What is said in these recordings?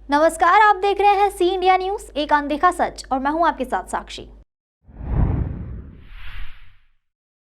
नमस्कार, आप देख रहे हैं सी इंडिया न्यूज, एक अनदेखा सच, और मैं हूं आपके साथ साक्षी।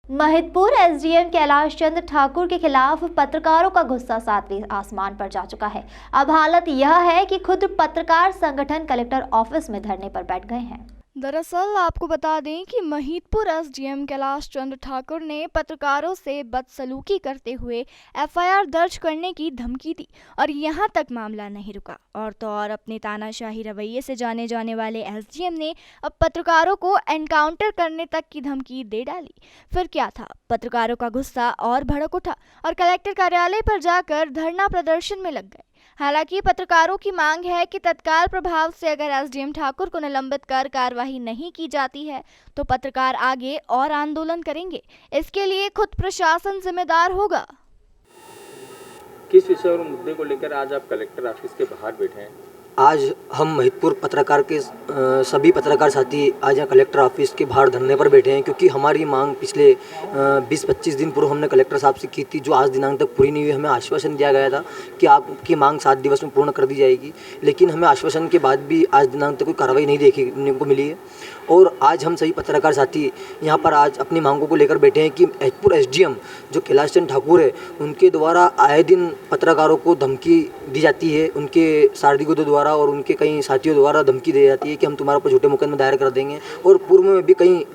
महिदपुर एसडीएम कैलाश चंद्र ठाकुर के खिलाफ पत्रकारों का गुस्सा सातवें आसमान पर जा चुका है। अब हालत यह है कि खुद पत्रकार संगठन कलेक्टर ऑफिस में धरने पर बैठ गए हैं। दरअसल आपको बता दें कि महिदपुर एसडीएम कैलाश चंद्र ठाकुर ने पत्रकारों से बदसलूकी करते हुए एफआईआर दर्ज करने की धमकी दी और यहां तक मामला नहीं रुका। और तो और अपने तानाशाही रवैये से जाने जाने वाले एसडीएम ने अब पत्रकारों को एनकाउंटर करने तक की धमकी दे डाली। फिर क्या था, पत्रकारों का गुस्सा और भड़क उठा और कलेक्टर कार्यालय पर जाकर धरना प्रदर्शन में लग गए। हालांकि पत्रकारों की मांग है कि तत्काल प्रभाव से अगर एसडीएम ठाकुर को निलंबित कर कार्यवाही नहीं की जाती है तो पत्रकार आगे और आंदोलन करेंगे। इसके लिए खुद प्रशासन जिम्मेदार होगा। किस विषय और मुद्दे को लेकर आज आप कलेक्टर ऑफिस के बाहर बैठे हैं? आज हम महिदपुर पत्रकार के सभी पत्रकार साथी आज यहाँ कलेक्टर ऑफिस के बाहर धरने पर बैठे हैं, क्योंकि हमारी मांग पिछले 20-25 दिन पूर्व हमने कलेक्टर साहब से की थी, जो आज दिनांक तक पूरी नहीं हुई। हमें आश्वासन दिया गया था कि आपकी मांग 7 दिवस में पूर्ण कर दी जाएगी, लेकिन हमें आश्वासन के बाद भी आज दिनांक तक कोई कार्रवाई नहीं देखने को मिली है। और आज हम सभी पत्रकार साथी यहाँ पर आज अपनी मांगों को लेकर बैठे हैं कि महिदपुर एसडीएम जो कैलाश चंद्र ठाकुर है, उनके द्वारा आए दिन पत्रकारों को धमकी दी जाती है, उनके सारथियों द्वारा और उनके कई साथियों द्वारा धमकी दी जाती है कि हम तुम्हारे ऊपर झूठे मुकदमे दायर कर देंगे। और पूर्व में भी कई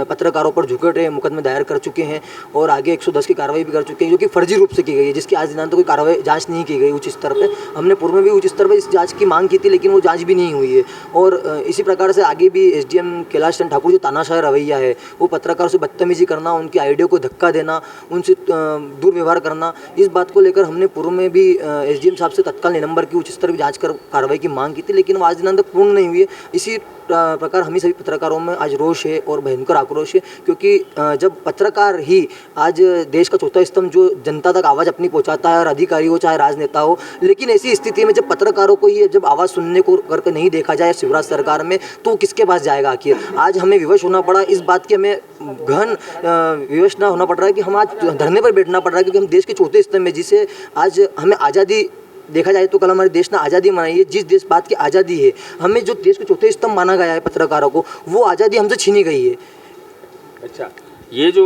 पत्रकारों पर झूठे मुकदमे दायर कर चुके हैं और आगे 110 की कार्रवाई भी कर चुके हैं, जो कि फर्जी रूप से की गई है, जिसकी आज दिनांक कोई कार्रवाई जांच नहीं की गई उच्च स्तर पर। हमने पूर्व में भी उच्च स्तर पर इस जाँच की मांग की थी, लेकिन वो जाँच भी नहीं हुई है। और इसी प्रकार से आगे भी एसडीएम कैलाश चंद्र ठाकुर जो तानाशाह रवैया है, वो पत्रकारों से बदतमीजी करना, उनकी आइडिया को धक्का देना, उनसे दुर्व्यवहार करना, इस बात को लेकर हमने पूर्व में भी एसडीएम साहब से तत्काल निलंबन की उच्च स्तर की जांच कर कार्रवाई की मांग की थी, लेकिन वो आज दिनांक तक पूर्ण नहीं हुई है। इसी प्रकार हम सभी पत्रकारों में आज रोष है और भयंकर आक्रोश है, क्योंकि जब पत्रकार ही आज देश का चौथा स्तंभ जो जनता तक आवाज़ अपनी पहुंचाता है, और अधिकारी हो चाहे राजनेता हो, लेकिन ऐसी स्थिति में जब पत्रकारों को ये जब आवाज़ सुनने को करके नहीं देखा जाए शिवराज सरकार में, तो किसके पास जाएगा आखिर। आज हमें विवश होना पड़ा, इस बात की हमें गहन विवश ना होना पड़ रहा है कि हम आज धरने पर बैठना पड़ रहा है, क्योंकि हम देश के चौथे स्तंभ में, जिसे आज हमें आज़ादी देखा जाए तो कल हमारे देश ने आज़ादी मनाई है, जिस देश बात की आज़ादी है, हमें जो देश के चौथे स्तंभ माना गया है पत्रकारों को, वो आज़ादी हमसे छीनी गई है। अच्छा, ये जो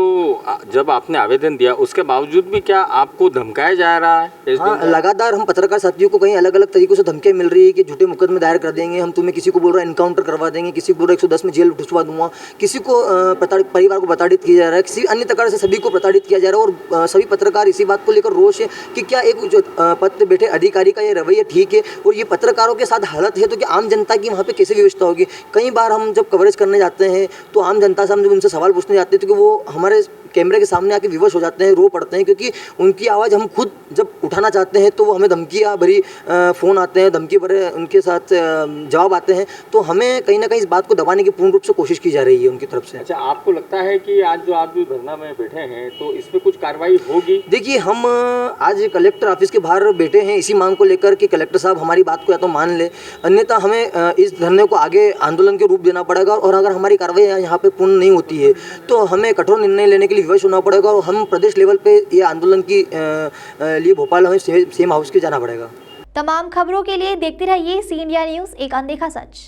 जब आपने आवेदन दिया उसके बावजूद भी क्या आपको धमकाया जा रहा है? हाँ, लगातार हम पत्रकार साथियों को कहीं अलग अलग तरीकों से धमकियाँ मिल रही है कि झूठे मुकदमे दायर कर देंगे, हम तुम्हें, किसी को बोल रहा है एनकाउंटर करवा देंगे, किसी को बोल रहा है 110 में जेल ढुसवा दूंगा, किसी को परिवार को प्रताड़ित किया जा रहा है, किसी अन्य प्रकार से सभी को प्रताड़ित किया जा रहा है। और सभी पत्रकार इसी बात को लेकर रोष है कि क्या एक जो पद पर बैठे अधिकारी का ये रवैया ठीक है, और ये पत्रकारों के साथ हालत है तो क्या आम जनता की वहाँ पर कैसे व्यवस्था होगी। कई बार हम जब कवरेज करने जाते हैं तो आम जनता से हम जब उनसे सवाल पूछने जाते हैं तो वो हमारे कैमरे के सामने आके विवश हो जाते हैं, रो पड़ते हैं, क्योंकि उनकी आवाज़ हम खुद जब उठाना चाहते हैं तो वो हमें धमकियाँ भरी फ़ोन आते हैं, धमकी भरे उनके साथ जवाब आते हैं, तो हमें कहीं ना कहीं इस बात को दबाने की पूर्ण रूप से कोशिश की जा रही है उनकी तरफ से। अच्छा, आपको लगता है कि आज जो आप धरना में बैठे हैं तो इस पर कुछ कार्रवाई होगी? देखिए, हम आज कलेक्टर ऑफिस के बाहर बैठे हैं इसी मांग को लेकर कि कलेक्टर साहब हमारी बात को या तो मान ले, अन्यथा हमें इस धरने को आगे आंदोलन के रूप देना पड़ेगा। और अगर हमारी कार्रवाई यहाँ पे पूर्ण नहीं होती है तो हमें कठोर निर्णय लेने के लिए विवश होना पड़ेगा, और हम प्रदेश लेवल पे ये आंदोलन की लिए भोपाल हमें सीएम हाउस के जाना पड़ेगा। तमाम खबरों के लिए देखते रहिए सी इंडिया न्यूज, एक अनदेखा सच।